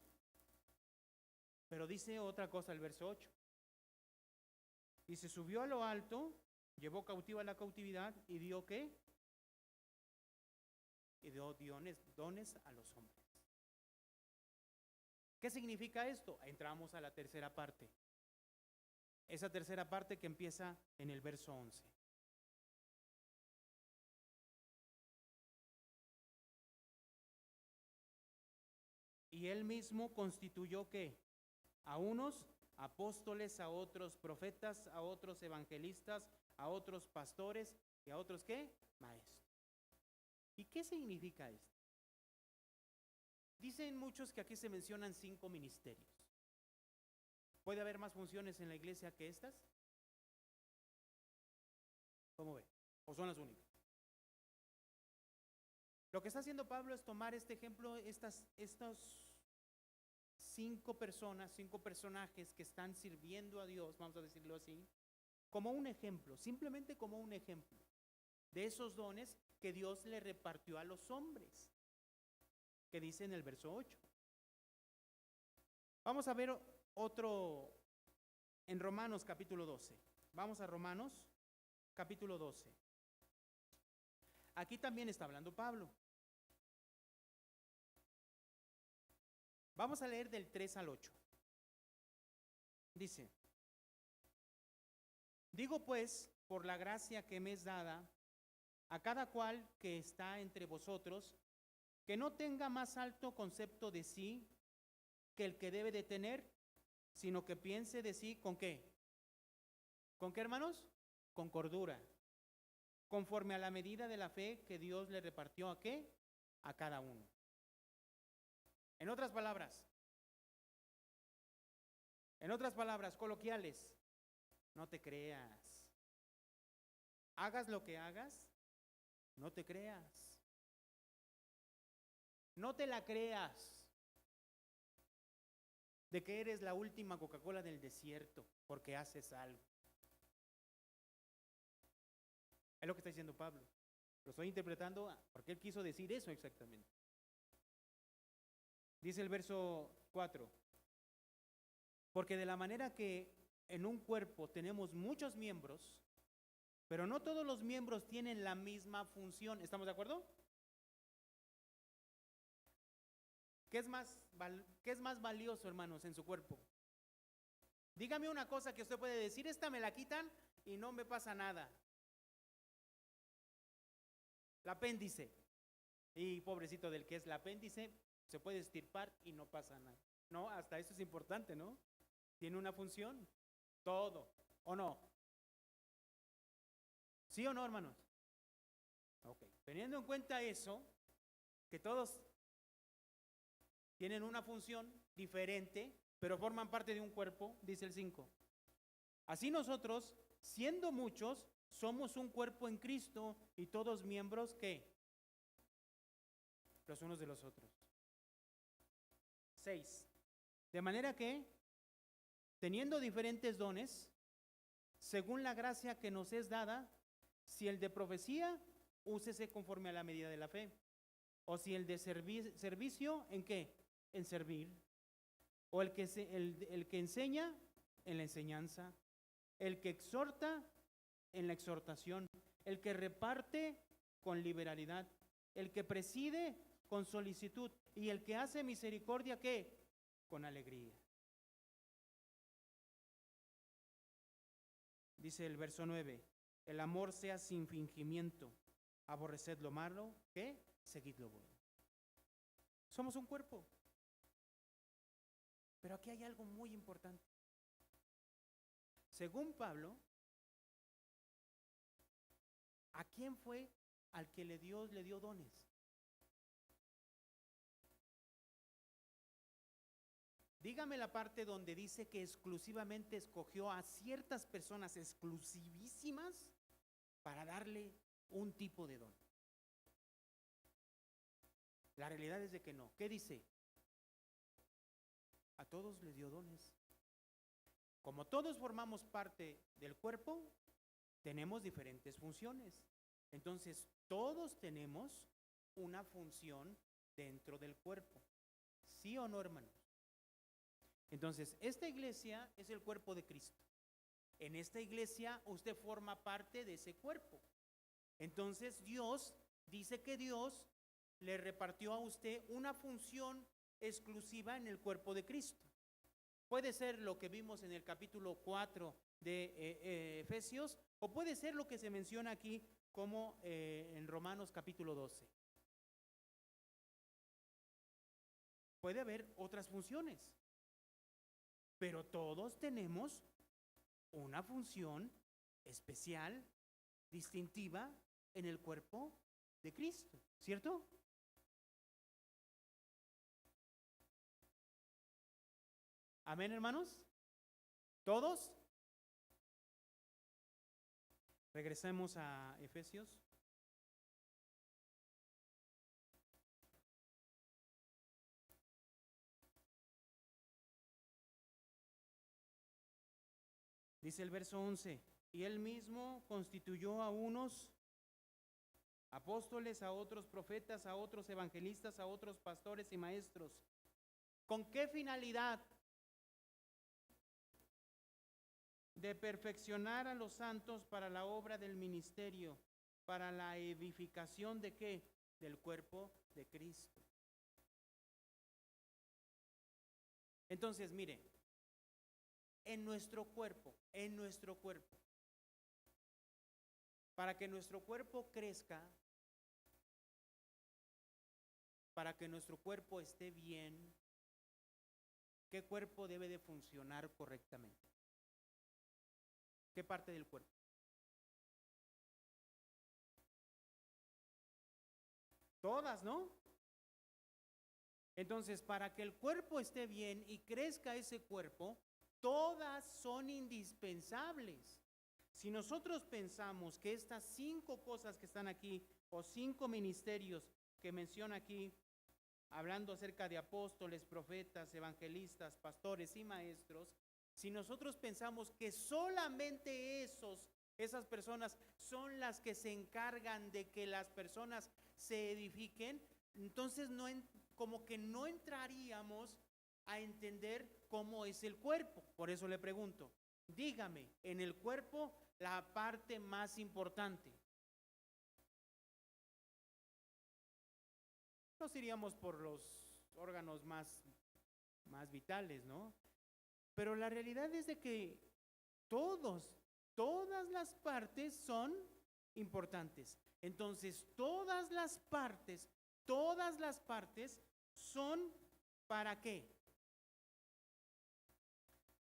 Pero dice otra cosa el verso 8. Dice, subió a lo alto, llevó cautiva la cautividad y dio ¿qué? Y dio dones a los hombres. ¿Qué significa esto? Entramos a la tercera parte. Esa tercera parte que empieza en el verso 11. Y él mismo constituyó ¿qué? A unos apóstoles, a otros profetas, a otros evangelistas, a otros pastores y a otros ¿qué? Maestros. ¿Y qué significa esto? Dicen muchos que aquí se mencionan 5 ministerios. ¿Puede haber más funciones en la iglesia que estas? ¿Cómo ve? ¿O son las únicas? Lo que está haciendo Pablo es tomar este ejemplo, estos 5 personas, 5 personajes que están sirviendo a Dios, vamos a decirlo así, como un ejemplo, simplemente como un ejemplo de esos dones que Dios le repartió a los hombres, que dice en el verso 8. Vamos a ver otro en Romanos capítulo 12. Vamos a Romanos capítulo 12. Aquí también está hablando Pablo. Vamos a leer del 3 al 8. Dice: digo pues, por la gracia que me es dada, a cada cual que está entre vosotros, que no tenga más alto concepto de sí que el que debe de tener, sino que piense de sí ¿con qué? ¿Con qué, hermanos? Con cordura, conforme a la medida de la fe que Dios le repartió ¿a qué? A cada uno. En otras palabras coloquiales, no te creas. Hagas lo que hagas, no te creas. No te la creas de que eres la última Coca-Cola del desierto porque haces algo. Es lo que está diciendo Pablo. Lo estoy interpretando porque él quiso decir eso exactamente. Dice el verso 4. Porque de la manera que en un cuerpo tenemos muchos miembros, pero no todos los miembros tienen la misma función. ¿Estamos de acuerdo? ¿Qué es más valioso, hermanos, en su cuerpo? Dígame una cosa que usted puede decir: esta me la quitan y no me pasa nada. El apéndice. Y pobrecito del que es el apéndice, se puede estirpar y no pasa nada. No, hasta eso es importante, ¿no? Tiene una función. Todo. ¿O no? ¿Sí o no, hermanos? Ok. Teniendo en cuenta eso, que todos tienen una función diferente, pero forman parte de un cuerpo, dice el 5. Así nosotros, siendo muchos, somos un cuerpo en Cristo y todos miembros, ¿qué? Los unos de los otros. 6. De manera que, teniendo diferentes dones, según la gracia que nos es dada, si el de profecía, úsese conforme a la medida de la fe. O si el de servicio, ¿en qué? En servir. O el que enseña, en la enseñanza. El que exhorta, en la exhortación. El que reparte, con liberalidad. El que preside, con solicitud. Y el que hace misericordia, ¿qué? Con alegría. Dice el verso 9: el amor sea sin fingimiento. Aborreced lo malo, ¿qué? Seguid lo bueno. Somos un cuerpo. Pero aquí hay algo muy importante. Según Pablo, ¿a quién fue al que Dios le dio dones? Dígame la parte donde dice que exclusivamente escogió a ciertas personas exclusivísimas para darle un tipo de don. La realidad es de que no. ¿Qué dice? A todos les dio dones. Como todos formamos parte del cuerpo, tenemos diferentes funciones. Entonces, todos tenemos una función dentro del cuerpo. ¿Sí o no, hermanos? Entonces, esta iglesia es el cuerpo de Cristo. En esta iglesia usted forma parte de ese cuerpo. Entonces, Dios dice que Dios le repartió a usted una función exclusiva en el cuerpo de Cristo. Puede ser lo que vimos en el capítulo 4 de Efesios, o puede ser lo que se menciona aquí como en Romanos capítulo 12. Puede haber otras funciones, pero todos tenemos una función especial, distintiva en el cuerpo de Cristo, ¿cierto? Amén, hermanos. ¿Todos? Regresemos a Efesios. Dice el verso 11, y él mismo constituyó a unos apóstoles, a otros profetas, a otros evangelistas, a otros pastores y maestros. ¿Con qué finalidad? De perfeccionar a los santos para la obra del ministerio, para la edificación ¿de qué? Del cuerpo de Cristo. Entonces, mire, en nuestro cuerpo, para que nuestro cuerpo crezca, para que nuestro cuerpo esté bien, ¿qué cuerpo debe de funcionar correctamente? ¿Qué parte del cuerpo? Todas, ¿no? Entonces, para que el cuerpo esté bien y crezca ese cuerpo, todas son indispensables. Si nosotros pensamos que estas 5 cosas que están aquí, o 5 ministerios que menciona aquí, hablando acerca de apóstoles, profetas, evangelistas, pastores y maestros, si nosotros pensamos que solamente esas personas son las que se encargan de que las personas se edifiquen, entonces como que no entraríamos a entender cómo es el cuerpo. Por eso le pregunto, dígame, en el cuerpo, la parte más importante. Nos iríamos por los órganos más vitales, ¿no? Pero la realidad es de que todas las partes son importantes. Entonces, todas las partes son ¿para qué?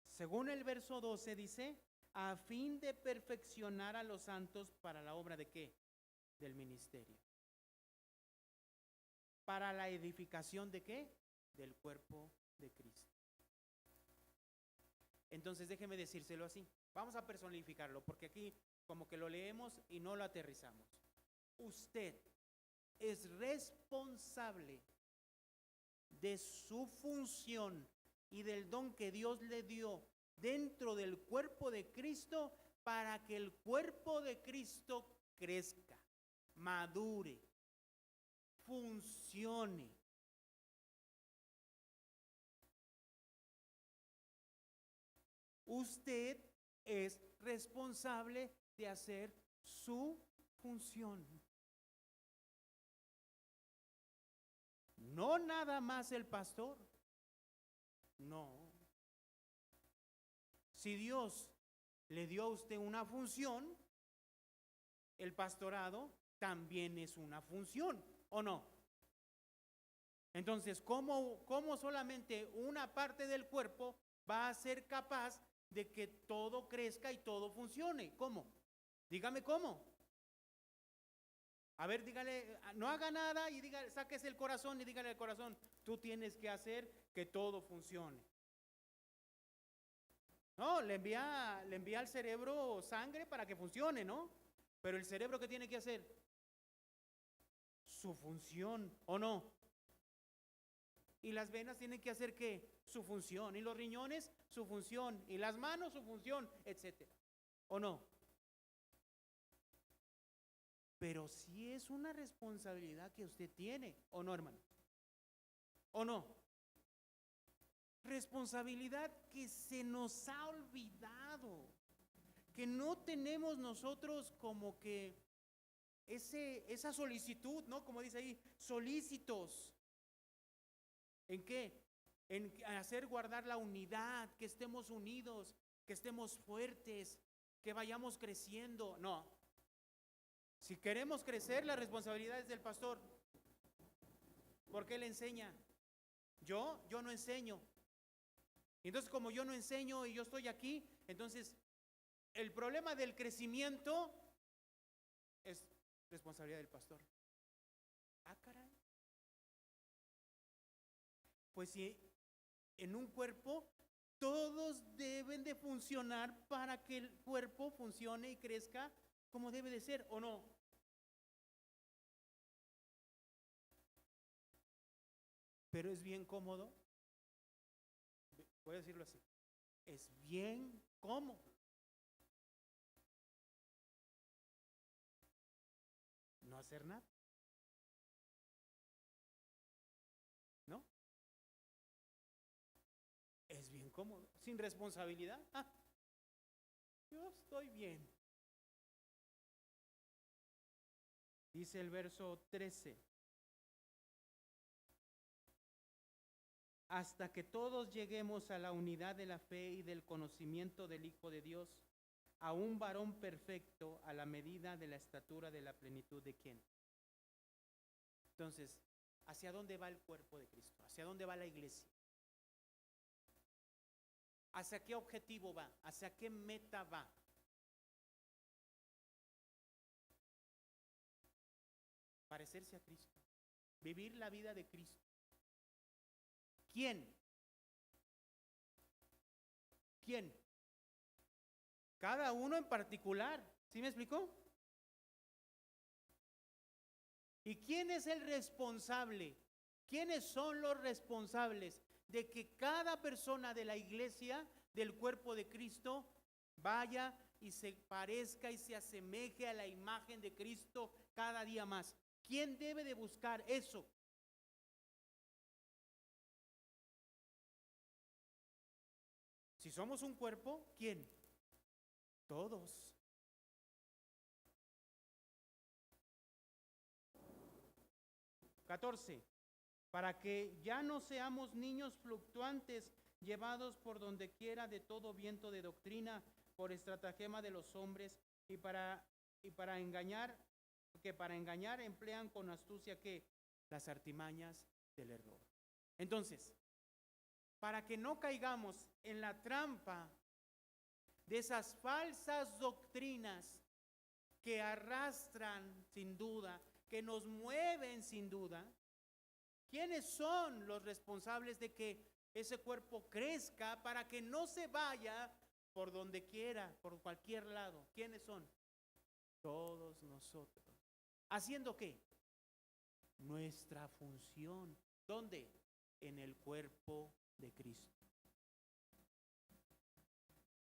Según el verso 12 dice, a fin de perfeccionar a los santos para la obra ¿de qué? Del ministerio. ¿Para la edificación de qué? Del cuerpo de Cristo. Entonces déjeme decírselo así. Vamos a personificarlo porque aquí como que lo leemos y no lo aterrizamos. Usted es responsable de su función y del don que Dios le dio dentro del cuerpo de Cristo para que el cuerpo de Cristo crezca, madure, funcione. Usted es responsable de hacer su función. No nada más el pastor. No. Si Dios le dio a usted una función, el pastorado también es una función, ¿o no? Entonces, ¿cómo solamente una parte del cuerpo va a ser capaz de que todo crezca y todo funcione? ¿Cómo? Dígame cómo. A ver, dígale, no haga nada y dígale, sáquese el corazón y dígale al corazón, tú tienes que hacer que todo funcione. No, le envía al cerebro sangre para que funcione, ¿no? Pero el cerebro, ¿qué tiene que hacer? Su función, ¿o no? Y las venas tienen que hacer ¿qué? Su función. Y los riñones, su función. Y las manos, su función, etcétera. ¿O no? Pero sí es una responsabilidad que usted tiene, ¿o no, hermano? ¿O no? Responsabilidad que se nos ha olvidado, que no tenemos nosotros como que esa solicitud, ¿no? Como dice ahí, solícitos. ¿En qué? En hacer guardar la unidad, que estemos unidos, que estemos fuertes, que vayamos creciendo. No. Si queremos crecer, la responsabilidad es del pastor. ¿Por qué le enseña? Yo no enseño. Entonces, como yo no enseño y yo estoy aquí, entonces el problema del crecimiento es responsabilidad del pastor. Ah, caray. Pues si en un cuerpo todos deben de funcionar para que el cuerpo funcione y crezca como debe de ser, ¿o no? Pero es bien cómodo, voy a decirlo así, es bien cómodo hacer nada. ¿No? Es bien cómodo, sin responsabilidad. Yo estoy bien. Dice el verso 13. Hasta que todos lleguemos a la unidad de la fe y del conocimiento del Hijo de Dios, a un varón perfecto, a la medida de la estatura de la plenitud de ¿quién? Entonces, ¿hacia dónde va el cuerpo de Cristo? ¿Hacia dónde va la iglesia? ¿Hacia qué objetivo va? ¿Hacia qué meta va? Parecerse a Cristo, vivir la vida de Cristo. ¿Quién? ¿Quién? Cada uno en particular. ¿Sí me explicó? ¿Y quién es el responsable? ¿Quiénes son los responsables de que cada persona de la iglesia, del cuerpo de Cristo, vaya y se parezca y se asemeje a la imagen de Cristo cada día más? ¿Quién debe de buscar eso? Si somos un cuerpo, ¿quién? Todos. (14) Para que ya no seamos niños fluctuantes, llevados por donde quiera de todo viento de doctrina, por estratagema de los hombres, y para engañar, que para engañar emplean con astucia que las artimañas del error. Entonces, para que no caigamos en la trampa de esas falsas doctrinas que arrastran sin duda, que nos mueven sin duda, ¿quiénes son los responsables de que ese cuerpo crezca para que no se vaya por donde quiera, por cualquier lado? ¿Quiénes son? Todos nosotros. ¿Haciendo qué? Nuestra función. ¿Dónde? En el cuerpo de Cristo.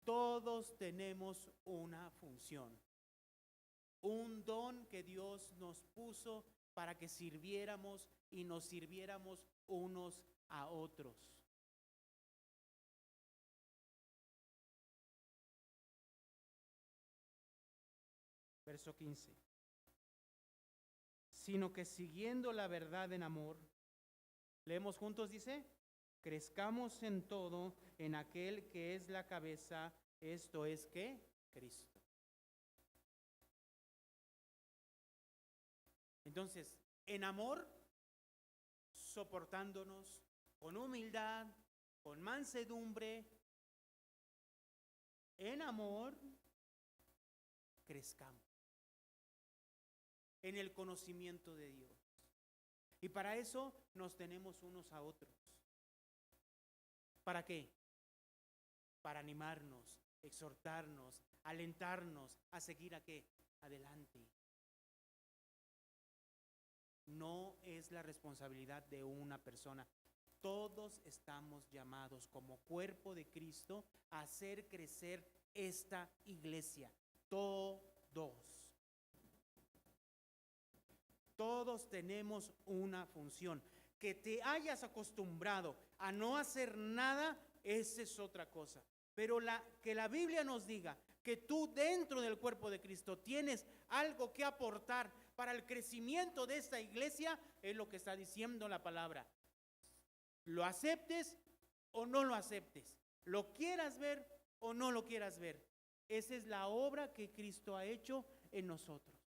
Todos tenemos una función, un don que Dios nos puso para que sirviéramos y nos sirviéramos unos a otros. Verso 15. Sino que siguiendo la verdad en amor, leemos juntos, dice, crezcamos en todo en aquel que es la cabeza, esto es ¿qué? Cristo. Entonces, en amor, soportándonos, con humildad, con mansedumbre, en amor, crezcamos en el conocimiento de Dios. Y para eso nos tenemos unos a otros. ¿Para qué? Para animarnos, exhortarnos, alentarnos a seguir a qué? Adelante. No es la responsabilidad de una persona. Todos estamos llamados como cuerpo de Cristo a hacer crecer esta iglesia. Todos. Todos tenemos una función. Que te hayas acostumbrado a no hacer nada, esa es otra cosa. Pero que la Biblia nos diga que tú dentro del cuerpo de Cristo tienes algo que aportar para el crecimiento de esta iglesia, es lo que está diciendo la palabra. Lo aceptes o no lo aceptes, lo quieras ver o no lo quieras ver. Esa es la obra que Cristo ha hecho en nosotros.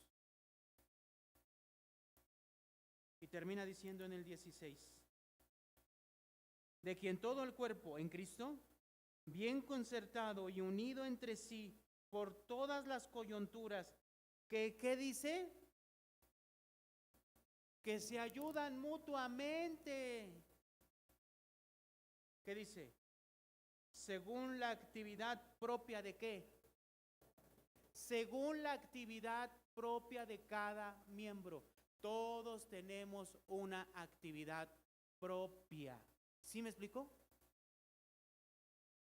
Y termina diciendo en el 16, de quien todo el cuerpo en Cristo, bien concertado y unido entre sí por todas las coyunturas, que ¿qué dice? Que se ayudan mutuamente. ¿Qué dice? Según la actividad propia de ¿qué? Según la actividad propia de cada miembro. Todos tenemos una actividad propia. ¿Sí me explicó?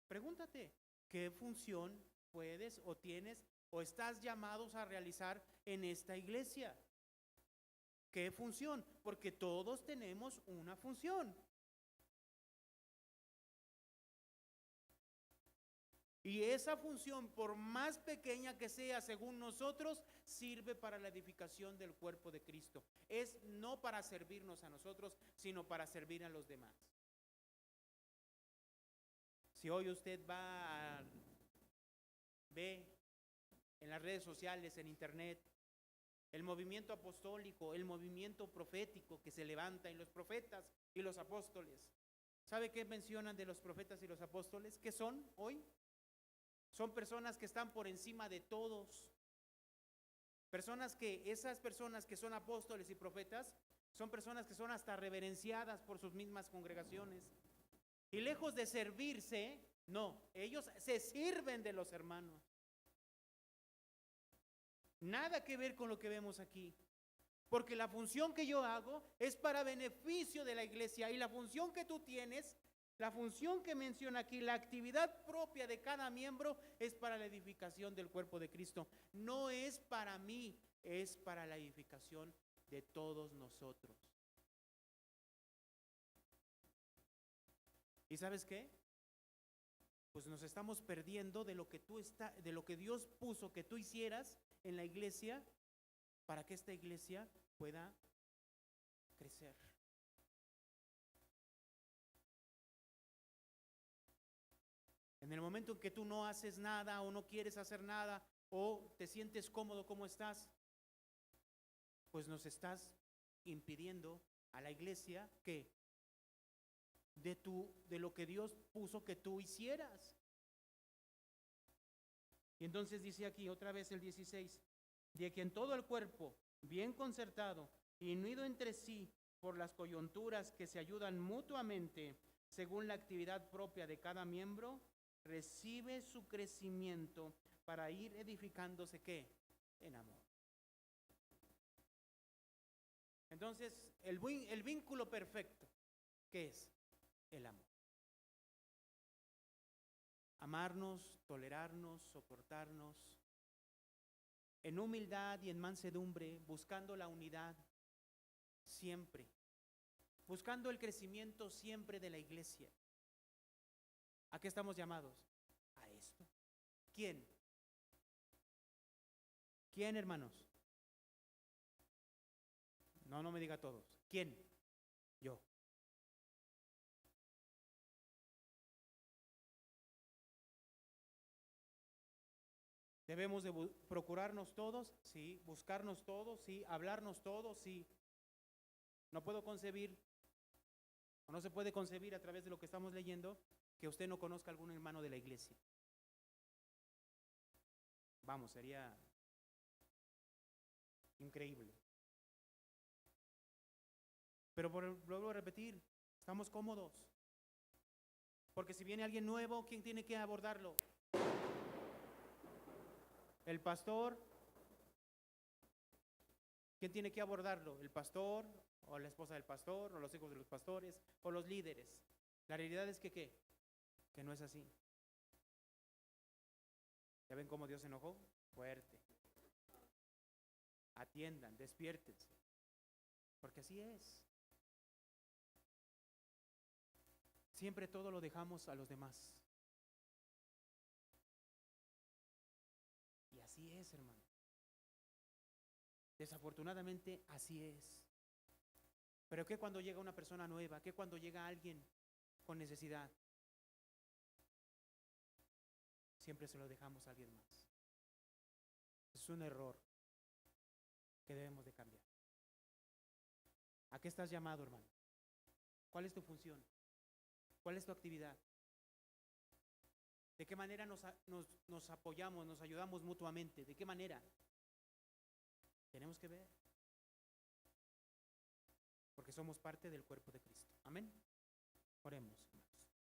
Pregúntate, ¿qué función puedes o tienes o estás llamados a realizar en esta iglesia? ¿Qué función? Porque todos tenemos una función. Y esa función, por más pequeña que sea según nosotros, sirve para la edificación del cuerpo de Cristo. Es no para servirnos a nosotros, sino para servir a los demás. Si hoy usted ve en las redes sociales, en internet, el movimiento apostólico, el movimiento profético que se levanta en los profetas y los apóstoles, ¿sabe qué mencionan de los profetas y los apóstoles? ¿Qué son hoy? Son personas que están por encima de todos. Esas personas que son apóstoles y profetas, son personas que son hasta reverenciadas por sus mismas congregaciones. Y lejos de servirse, no, ellos se sirven de los hermanos. Nada que ver con lo que vemos aquí. Porque la función que yo hago es para beneficio de la iglesia, y la función que tú tienes, la función que menciona aquí, la actividad propia de cada miembro, es para la edificación del cuerpo de Cristo. No es para mí, es para la edificación de todos nosotros. ¿Y sabes qué? Pues nos estamos perdiendo de lo que Dios puso que tú hicieras en la iglesia, para que esta iglesia pueda crecer. En el momento en que tú no haces nada o no quieres hacer nada o te sientes cómodo como estás, pues nos estás impidiendo a la iglesia que de lo que Dios puso que tú hicieras. Y entonces dice aquí otra vez el 16, de que en todo el cuerpo, bien concertado y unido entre sí por las coyunturas que se ayudan mutuamente según la actividad propia de cada miembro, recibe su crecimiento para ir edificándose, ¿qué? En amor. Entonces, el vínculo perfecto, ¿qué es? El amor. Amarnos, tolerarnos, soportarnos, en humildad y en mansedumbre, buscando la unidad siempre, buscando el crecimiento siempre de la iglesia. ¿A qué estamos llamados? A esto. ¿Quién? ¿Quién, hermanos? No me diga todos. ¿Quién? Yo. Debemos de procurarnos todos, sí, buscarnos todos, sí, hablarnos todos, sí. No puedo concebir, o no se puede concebir a través de lo que estamos leyendo, que usted no conozca a algún hermano de la iglesia. Vamos, sería increíble. Pero vuelvo a repetir, estamos cómodos. Porque si viene alguien nuevo, ¿quién tiene que abordarlo? El pastor. ¿Quién tiene que abordarlo? ¿El pastor? ¿O la esposa del pastor? ¿O los hijos de los pastores? ¿O los líderes? La realidad es que ¿qué? Que no es así. ¿Ya ven cómo Dios se enojó? Fuerte. Atiendan, despiértense. Porque así es. Siempre todo lo dejamos a los demás. Y así es, hermano. Desafortunadamente, así es. Pero ¿qué cuando llega una persona nueva? ¿Qué cuando llega alguien con necesidad? Siempre se lo dejamos a alguien más. Es un error que debemos de cambiar. ¿A qué estás llamado, hermano? ¿Cuál es tu función? ¿Cuál es tu actividad? ¿De qué manera nos apoyamos, nos ayudamos mutuamente? ¿De qué manera? Tenemos que ver. Porque somos parte del cuerpo de Cristo. Amén. Oremos.